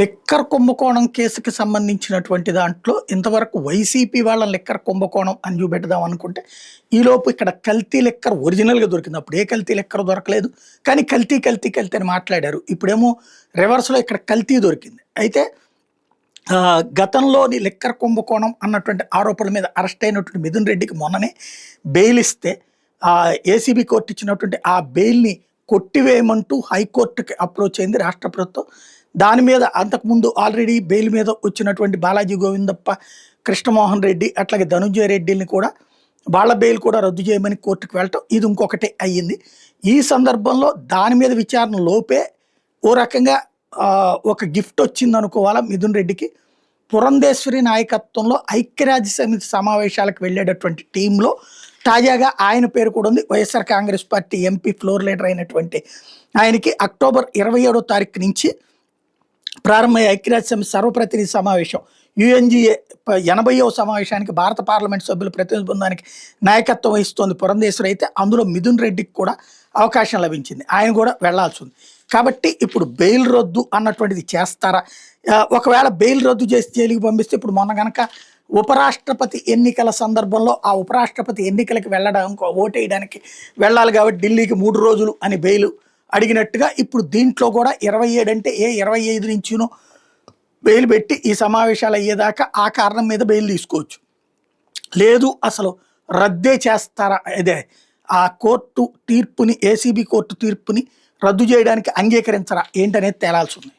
Liquor కుంభకోణం కేసుకి సంబంధించినటువంటి దాంట్లో ఇంతవరకు వైసీపీ వాళ్ళ లిక్కర్ కుంభకోణం అని చూపెడదాం అనుకుంటే ఈలోపు ఇక్కడ కల్తీ లిక్కర్ ఒరిజినల్గా దొరికింది. అప్పుడు ఏ కల్తీ లిక్కర్ దొరకలేదు, కానీ కల్తీ కల్తీ కల్తీ అని మాట్లాడారు. ఇప్పుడేమో రివర్స్లో ఇక్కడ కల్తీ దొరికింది. అయితే గతంలోని లిక్కర్ కుంభకోణం అన్నటువంటి ఆరోపణల మీద అరెస్ట్ అయినటువంటి మిథున్ రెడ్డికి మొన్ననే బెయిల్ ఇస్తే ఏసీబీ కోర్టు ఇచ్చినటువంటి ఆ బెయిల్ని కొట్టివేయమంటూ హైకోర్టుకి అప్రోచ్ అయింది రాష్ట్ర ప్రభుత్వం. దాని మీద అంతకుముందు ఆల్రెడీ బెయిల్ మీద వచ్చినటువంటి బాలాజీ గోవిందప్ప, కృష్ణమోహన్ రెడ్డి, అట్లాగే ధనుంజయ రెడ్డిని కూడా వాళ్ళ బెయిల్ కూడా రద్దు చేయమని కోర్టుకు వెళ్ళటం ఇది ఇంకొకటి అయ్యింది. ఈ సందర్భంలో దాని మీద విచారణ లోపే ఓ రకంగా ఒక గిఫ్ట్ వచ్చింది అనుకోవాలా మిథున్ రెడ్డికి. పురంధేశ్వరి నాయకత్వంలో ఐక్యరాజ్య సమితి సమావేశాలకు వెళ్ళేటటువంటి టీంలో తాజాగా ఆయన పేరు కూడా ఉంది. YSR Congress party MP floor leader అయినటువంటి ఆయనకి అక్టోబర్ 27వ తారీఖు నుంచి ప్రారంభమయ్యే ఐక్యరాజ్య సమితి సర్వప్రతినిధి సమావేశం యుఎన్జిఏ 80వ సమావేశానికి భారత పార్లమెంట్ సభ్యుల ప్రతినిధి బృందానికి నాయకత్వం వహిస్తోంది పురంధేశ్వరి. అయితే అందులో మిథున్ రెడ్డికి కూడా అవకాశం లభించింది, ఆయన కూడా వెళ్లాల్సి ఉంది. కాబట్టి ఇప్పుడు బెయిల్ రద్దు అన్నటువంటిది చేస్తారా? ఒకవేళ బెయిల్ రద్దు చేసి జైలుకి పంపిస్తే ఇప్పుడు మొన్న కనుక ఉపరాష్ట్రపతి ఎన్నికల సందర్భంలో ఆ ఉపరాష్ట్రపతి ఎన్నికలకు వెళ్ళడం ఓటేయడానికి వెళ్ళాలి కాబట్టి ఢిల్లీకి 3 రోజులు అని బెయిల్ అడిగినట్టుగా ఇప్పుడు దీంట్లో కూడా 27 అంటే 25 నుంచినో బెయిల్ పెట్టి ఈ సమావేశాలు అయ్యేదాకా ఆ కారణం మీద బెయిల్ తీసుకోవచ్చు. లేదు అసలు రద్దే చేస్తారా, అదే ఆ కోర్టు తీర్పుని, ఏసీబీ కోర్టు తీర్పుని రద్దు చేయడానికి అంగీకరించరా ఏంటనేది తేలాల్సి ఉంది.